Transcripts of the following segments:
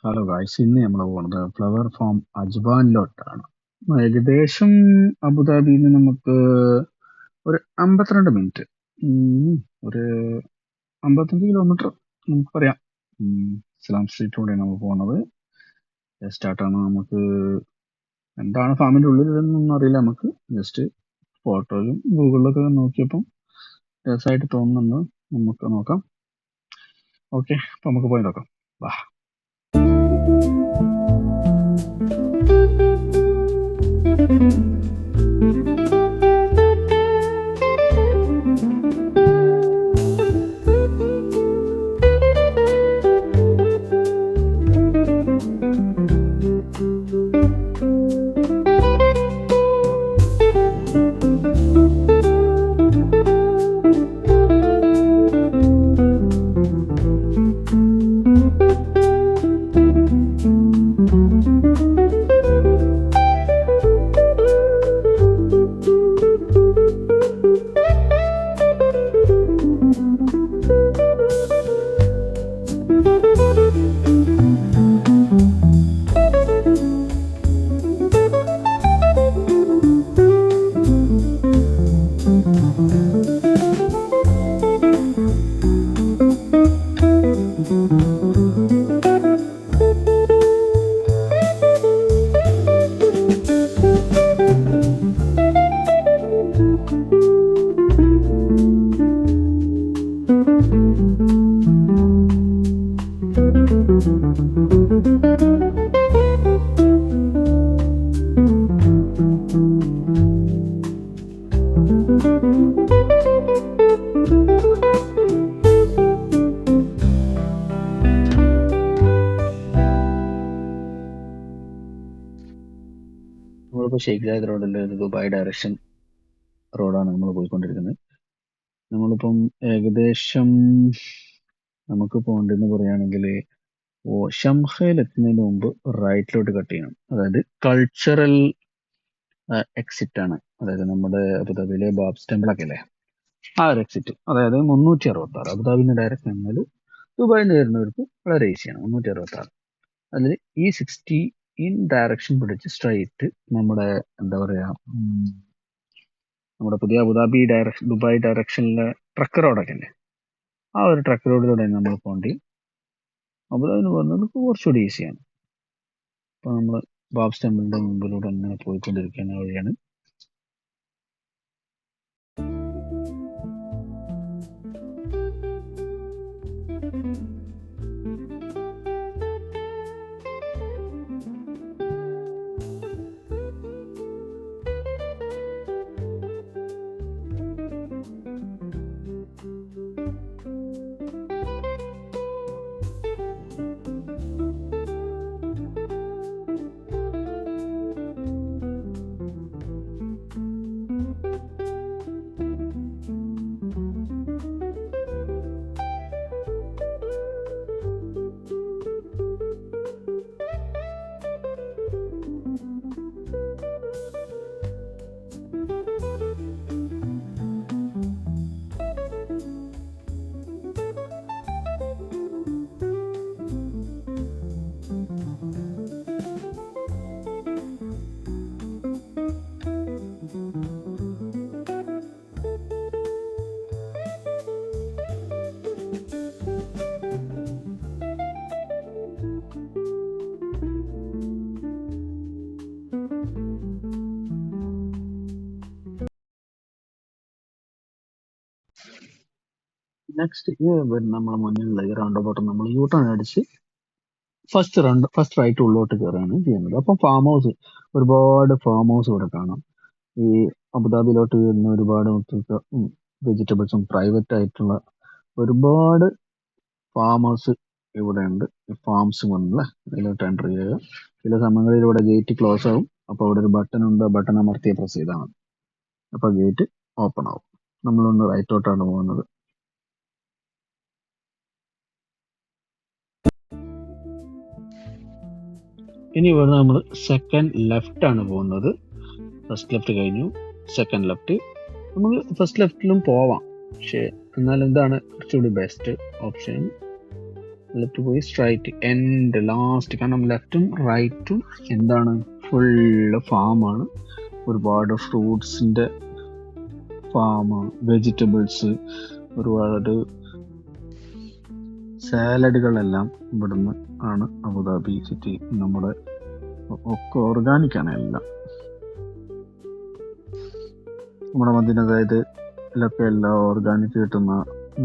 Hello guys, ഇന്ന് നമ്മൾ പോകുന്നത് ഫ്ലവർ ഫാം അജ്മാനിലോട്ടാണ്. ഏകദേശം അബുദാബിയിൽ നിന്ന് നമുക്ക് ഒരു 52 മിനിറ്റ്, ഒരു 55 കിലോമീറ്റർ നമുക്ക് പറയാം. ഇസ്ലാം സ്ട്രീറ്റിലൂടെയാണ് നമ്മൾ പോകുന്നത്. സ്റ്റാർട്ടാണ്. നമുക്ക് എന്താണ് ഫാമിൻ്റെ ഉള്ളിൽ അറിയില്ല. നമുക്ക് ജസ്റ്റ് ഫോട്ടോയിലും ഗൂഗിളിലൊക്കെ നോക്കിയപ്പം രസമായിട്ട് തോന്നുന്നുണ്ട്. നമുക്ക് നോക്കാം. ഓക്കെ, അപ്പം നമുക്ക് പോയി നോക്കാം. വാ. നമ്മളിപ്പോൾ ഷെയ്ഖ് ജായദ് റോഡിൽ ദുബായ് ഡയറക്ഷൻ റോഡാണ് നമ്മൾ പോയിക്കൊണ്ടിരിക്കുന്നത്. നമ്മളിപ്പം ഏകദേശം നമുക്ക് പോകേണ്ടതെന്ന് പറയുകയാണെങ്കിൽ ഷംഖയിൽ എത്തുന്നതിന് മുമ്പ് റൈറ്റിലോട്ട് കട്ട് ചെയ്യണം. അതായത് കൾച്ചറൽ എക്സിറ്റ് ആണ്. അതായത് നമ്മുടെ അബുദാബിയിലെ ബാബ്സ് ടെമ്പിളൊക്കെ അല്ലേ, ആ ഒരു എക്സിറ്റ്. അതായത് 366 അബുദാബിന്ന് ഡയറക്റ്റ് വന്നാൽ ദുബായിൽ നിന്ന് വരുന്നവർക്ക് വളരെ ഈസിയാണ്. 366 അതിൽ E60 ഡയറക്ഷൻ പിടിച്ച് സ്ട്രൈറ്റ് നമ്മുടെ എന്താ പറയാ, നമ്മുടെ പുതിയ അബുദാബി ദുബായ് ഡയറക്ഷനിലെ ട്രക്ക് റോഡൊക്കെ അല്ലേ, ആ ഒരു ട്രക്ക് റോഡിലൂടെ നമ്മൾ പോകേണ്ടി. അബുദാബിന്ന് പോകുന്നത് കുറച്ചുകൂടി ഈസിയാണ്. അപ്പോൾ നമ്മൾ ബാബ്സ് ടെമ്പിളിന്റെ മുമ്പിലൂടെ അങ്ങനെ പോയിക്കൊണ്ടിരിക്കുന്ന വഴിയാണ്. നെക്സ്റ്റ് നമ്മുടെ മുന്നിലുള്ള ഈ റൗണ്ട് അബൌട്ട് നമ്മൾ യൂ ടേൺ അടിച്ച് ഫസ്റ്റ് റൈറ്റ് ഉള്ളോട്ട് കയറുകയാണ് ചെയ്യുന്നത്. അപ്പം ഫാം ഹൗസ്, ഒരുപാട് ഫാം ഹൗസ് ഇവിടെ കാണാം. ഈ അബുദാബിയിലോട്ട് വരുന്ന ഒരുപാട് വെജിറ്റബിൾസും പ്രൈവറ്റ് ആയിട്ടുള്ള ഒരുപാട് ഫാം ഹൗസ് ഇവിടെ ഉണ്ട്. ഫാംസ് കൊണ്ടല്ലേ ഇതിലോട്ട് എൻ്റർ ചെയ്യുക. ചില സമയങ്ങളിൽ ഇവിടെ ഗേറ്റ് ക്ലോസ് ആവും. അപ്പോൾ അവിടെ ഒരു ബട്ടൺ ഉണ്ട്. ബട്ടൺ അമർത്തിയ പ്രസ് ചെയ്താണ്. അപ്പോൾ ഗേറ്റ് ഓപ്പൺ ആവും. നമ്മളൊന്ന് റൈറ്റോട്ടാണ് പോകുന്നത്. ഇനി ഇവിടെ നമ്മൾ സെക്കൻഡ് ലെഫ്റ്റ് ആണ് പോകുന്നത്. ഫസ്റ്റ് ലെഫ്റ്റ് കഴിഞ്ഞു, സെക്കൻഡ് ലെഫ്റ്റ്. നമുക്ക് ഫസ്റ്റ് ലെഫ്റ്റിലും പോവാം, പക്ഷേ എന്നാൽ എന്താണ് കുറച്ചുകൂടി ബെസ്റ്റ് ഓപ്ഷൻ ലെഫ്റ്റ് പോയി സ്ട്രൈറ്റ് എൻഡ് ലാസ്റ്റ്. കാരണം ലെഫ്റ്റും റൈറ്റും എന്താണ്, ഫുള്ള് ഫാമാണ്. ഒരുപാട് ഫ്രൂട്ട്സിൻ്റെ ഫാമാണ്, വെജിറ്റബിൾസ്, ഒരുപാട് സാലഡുകളെല്ലാം ഇവിടുന്ന് ആണ്. അബുദാബി സിറ്റി നമ്മുടെ ഒക്കെ ഓർഗാനിക്കാണ് എല്ലാം. നമ്മുടെ മദീന ഇതിലൊക്കെ എല്ലാ ഓർഗാനിക് കിട്ടുന്ന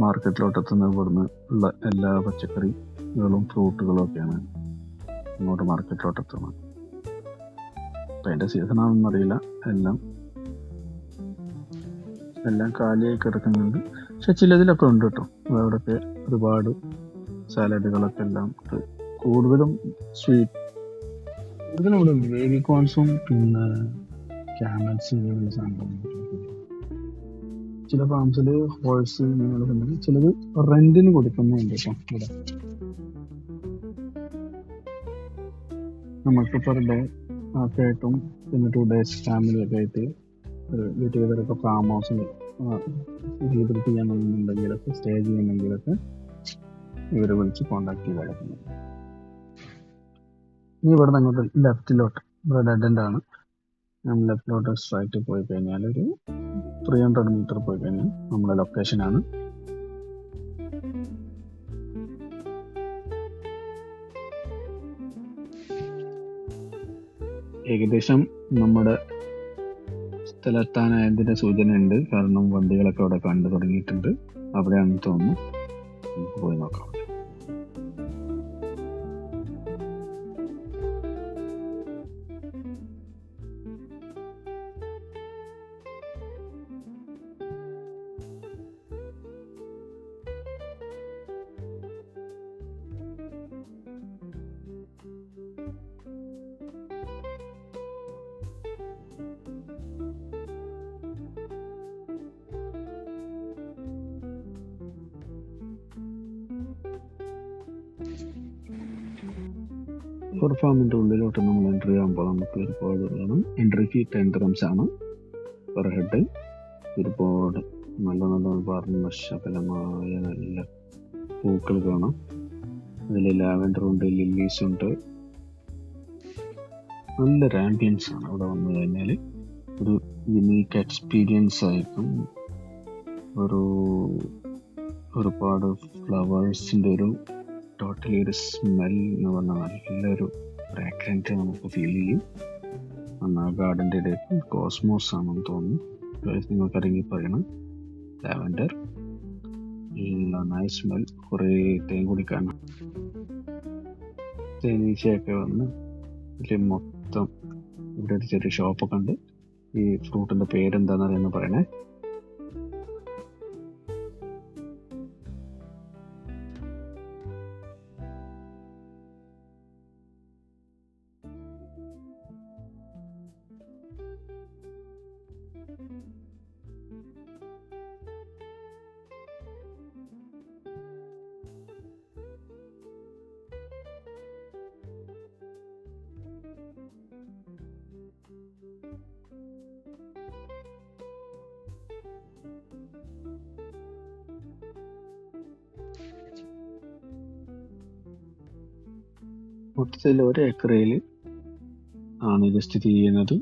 മാർക്കറ്റിലോട്ട് എത്തുന്ന ഇവിടുന്ന് ഉള്ള എല്ലാ പച്ചക്കറികളും ഫ്രൂട്ടുകളും ഒക്കെയാണ് ഇങ്ങോട്ട് മാർക്കറ്റിലോട്ട് എത്തുന്നത്. അപ്പം അതിൻ്റെ സീസണാണെന്ന് അറിയില്ല, എല്ലാം കാലിയായി കിടക്കുന്നുണ്ട്. പക്ഷെ ചിലതിലൊക്കെ ഉണ്ട് കേട്ടോ, അവിടെയൊക്കെ ഒരുപാട് സാലഡുകളൊക്കെ എല്ലാം ഉണ്ട്. കൂടുതലും കൂടുതലും ഇവിടെ ഉണ്ട് ബേബി കോൺസും പിന്നെ ക്യാമൽസ് പോലുള്ള സാധനങ്ങളൊക്കെ. ചില ഫാംസിൽ ഹോഴ്സ് ഇങ്ങനെയുള്ളതൊക്കെ ഉണ്ടെങ്കിൽ ചിലത് റെന്റിന് കൊടുക്കുന്നുണ്ട് കേട്ടോ. ഇവിടെ നമുക്ക് പെർ ഡേ ഒക്കെ ആയിട്ടും പിന്നെ 2 days ഫാമിലിയൊക്കെ ആയിട്ട് വീട്ടുകാരൊക്കെ ഫാം ഹൗസ് വിസിറ്റ് ചെയ്യണമെന്നുണ്ടെങ്കിലൊക്കെ സ്റ്റേ ചെയ്യണമെങ്കിലൊക്കെ ഇവരെ വിളിച്ച് കോണ്ടാക്ട് ചെയ്ത് കിടക്കുന്നത്. ഇനി ഇവിടെ നിന്ന് അങ്ങോട്ട് ലെഫ്റ്റിലോട്ട്, ഇവിടെ ഡെഡ് എൻഡ് ആണ്. നമ്മൾ ലെഫ്റ്റിലോട്ട് സ്ട്രൈറ്റ് പോയി കഴിഞ്ഞാൽ ഒരു 300 മീറ്റർ പോയി കഴിഞ്ഞാൽ നമ്മുടെ ലൊക്കേഷനാണ്. ഏകദേശം നമ്മുടെ സ്ഥലത്താനായതിൻ്റെ സൂചന ഉണ്ട്, കാരണം വണ്ടികളൊക്കെ അവിടെ കണ്ടു തുടങ്ങിയിട്ടുണ്ട്. അവിടെയാണെന്ന് തോന്നുന്നു, നമുക്ക് പോയി നോക്കാം. ഒരു ഫാമിൻ്റെ ഉള്ളിലോട്ട് നമ്മൾ എൻട്രി ചെയ്യുമ്പോൾ നമുക്ക് ഒരുപാട് വേണം. എൻട്രി ഫീ 10 dirhams ആണ് പെർ ഹെഡ്. ഒരുപാട് നല്ല നല്ല വർണ്ണശബലമായ നല്ല പൂക്കൾ കാണാം. അതിൽ ലാവൻഡർ ഉണ്ട്, ലില്ലീസ് ഉണ്ട്. നല്ലൊരു ആംബിയൻസ് ആണ് അവിടെ വന്നു കഴിഞ്ഞാൽ. ഒരു യുണീക്ക് എക്സ്പീരിയൻസ് ആയിരിക്കും. ഒരുപാട് ഫ്ലവേഴ്സിൻ്റെ ഒരു ടോട്ടലി ഒരു സ്മെൽ എന്ന് പറഞ്ഞാൽ നല്ലൊരു ഫ്രാഗ്രൻറ്റ് നമുക്ക് ഫീൽ ചെയ്യും. ആ ഗാർഡൻ്റെ ഇടയിൽ കോസ്മോസ് ആണെന്ന് തോന്നുന്നു, നിങ്ങൾക്ക് ഇറങ്ങി പറയണം. ലാവൻഡർ നല്ല നൈസ് സ്മെൽ. കുറേ തേൻ കുടിക്കാൻ തേനീച്ചയൊക്കെ വന്ന് ഇതിൽ മൊത്തം. ഇവിടെ ഒരു ചെറിയ ഷോപ്പൊക്കെ ഉണ്ട്. ഈ ഫ്രൂട്ടിൻ്റെ പേരെന്താണെന്നറിയാമെന്ന് പറയണേ. മൊത്തത്തിൽ 1 ഏക്കറിൽ ആണ് ഇത് സ്ഥിതി ചെയ്യുന്നത്.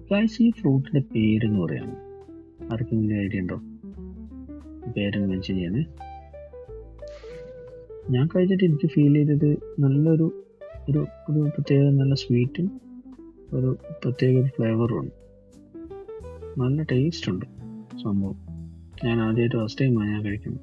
ഗൈസ്, ഈ ഫ്രൂട്ടിന്റെ പേരെന്ന് പറയാമോ? ആർക്കെങ്കിലും ഐഡിയ ഉണ്ടോ? പേരൊന്ന് മെൻഷൻ ചെയ്യാനേ. ഞാൻ കഴിച്ചിട്ട് എനിക്ക് ഫീൽ ചെയ്തത് നല്ലൊരു ഒരു ഒരു പ്രത്യേക നല്ല സ്വീറ്റും ഒരു പ്രത്യേക ഒരു ഫ്ലേവറും ഉണ്ട്. നല്ല ടേസ്റ്റ് ഉണ്ട് സംഭവം. ഞാൻ ആദ്യമായിട്ട് ഫസ്റ്റ് ടൈമാണ് ഞാൻ കഴിക്കുന്നത്.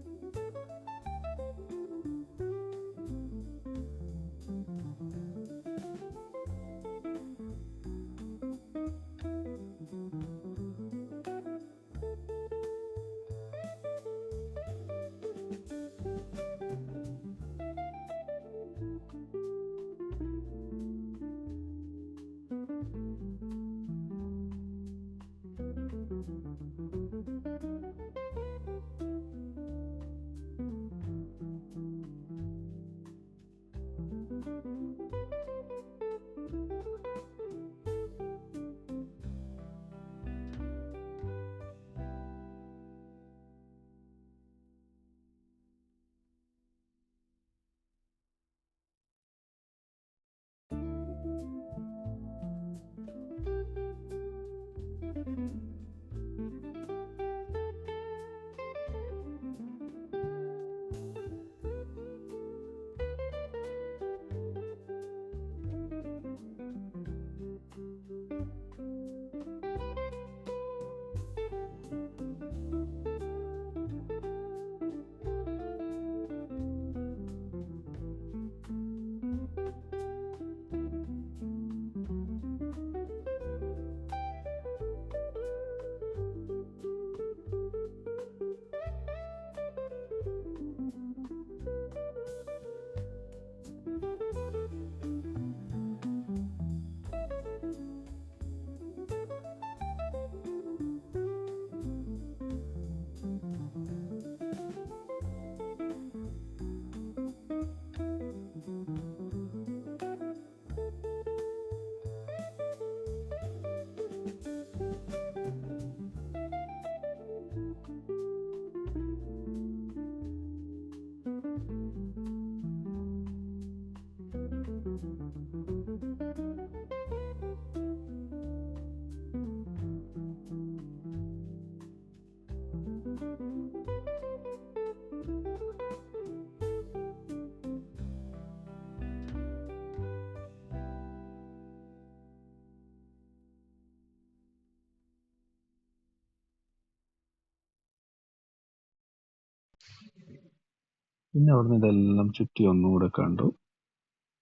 പിന്നെ അവിടുന്ന് ഇതെല്ലാം ചുറ്റി ഒന്നുകൂടെ കണ്ടു.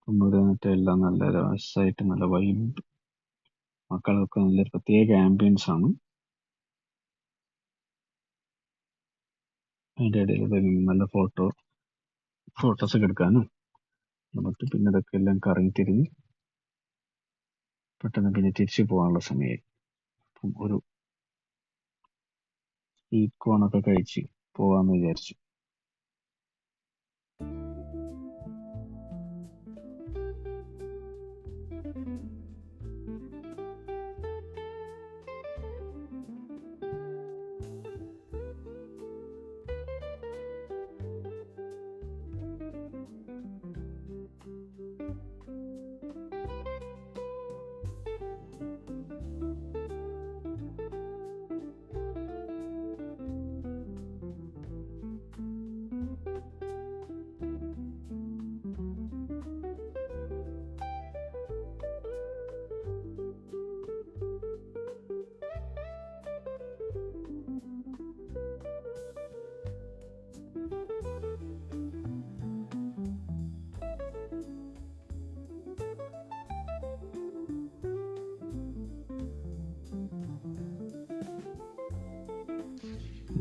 ഒന്നുകൂടെ എന്നിട്ട് എല്ലാം നല്ല രസമായിട്ട് നല്ല വൈബ്, മക്കൾക്ക് നല്ലൊരു പ്രത്യേക ആംബിയൻസ് ആണ്. അതിൻ്റെ ഇടയിൽ നല്ല ഫോട്ടോസൊക്കെ എടുക്കാനും നമുക്ക് പിന്നെ ഇതൊക്കെ എല്ലാം കറങ്ങി തിരിഞ്ഞ് പെട്ടെന്ന് പിന്നെ തിരിച്ചു പോകാനുള്ള സമയമായി. അപ്പം ഒരു സ്വീറ്റ് കോണൊക്കെ കഴിച്ച് പോകാമെന്ന് വിചാരിച്ചു.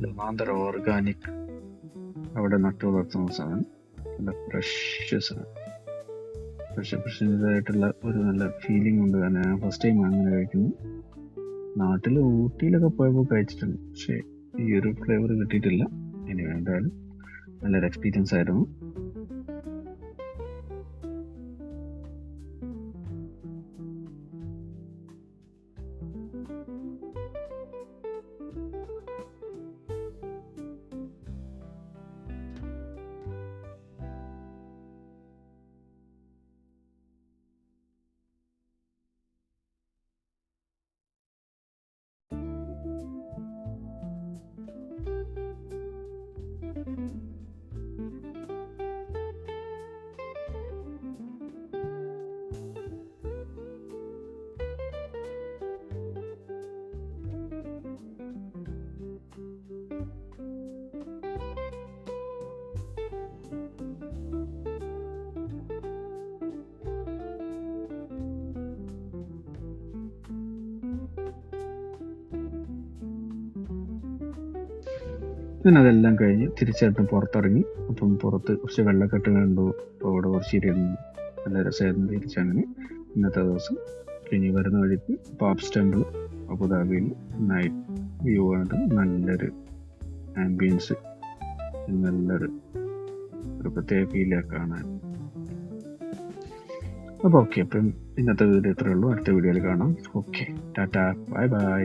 ലമാന്തർ ഓർഗാനിക് അവിടെ നട്ടു വളർത്തുന്ന സാധനം, നല്ല ഫ്രഷ് സാധനം, ഫ്രഷായിട്ടുള്ള ഒരു നല്ല ഫീലിംഗ് ഉണ്ട്. കാരണം ഞാൻ ഫസ്റ്റ് ടൈം അങ്ങനെ കഴിക്കുന്നു. നാട്ടിൽ ഊട്ടിയിലൊക്കെ പോയപ്പോൾ കഴിച്ചിട്ടുണ്ട്, പക്ഷേ ഈ ഒരു ഫ്ലേവർ കിട്ടിയിട്ടില്ല. ഇനി എന്തായാലും നല്ലൊരു എക്സ്പീരിയൻസ് ആയിരുന്നു. പിന്നെ അതെല്ലാം കഴിഞ്ഞ് തിരിച്ചേട്ടൻ പുറത്തിറങ്ങി. അപ്പം പുറത്ത് കുറച്ച് വെള്ളക്കെട്ട് കണ്ടു. അപ്പോൾ അവിടെ കുറച്ച് ഇരുന്നു, നല്ല രസമായിരുന്നു. തിരിച്ചങ്ങനെ ഇന്നത്തെ ദിവസം ഇനി വരുന്ന വഴിക്ക് പാപ്സ് ടെമ്പിൾ അബുദാബിയിൽ നൈറ്റ് വ്യൂ ആണ്. നല്ലൊരു ആംബിയൻസ്, നല്ലൊരു പ്രത്യേക ഫീലാണ് കാണാൻ. അപ്പോൾ ഓക്കെ, അപ്പം ഇന്നത്തെ വീഡിയോ ഇത്രയേ ഉള്ളൂ. അടുത്ത വീഡിയോയിൽ കാണാം. Okay, Tata, bye bye.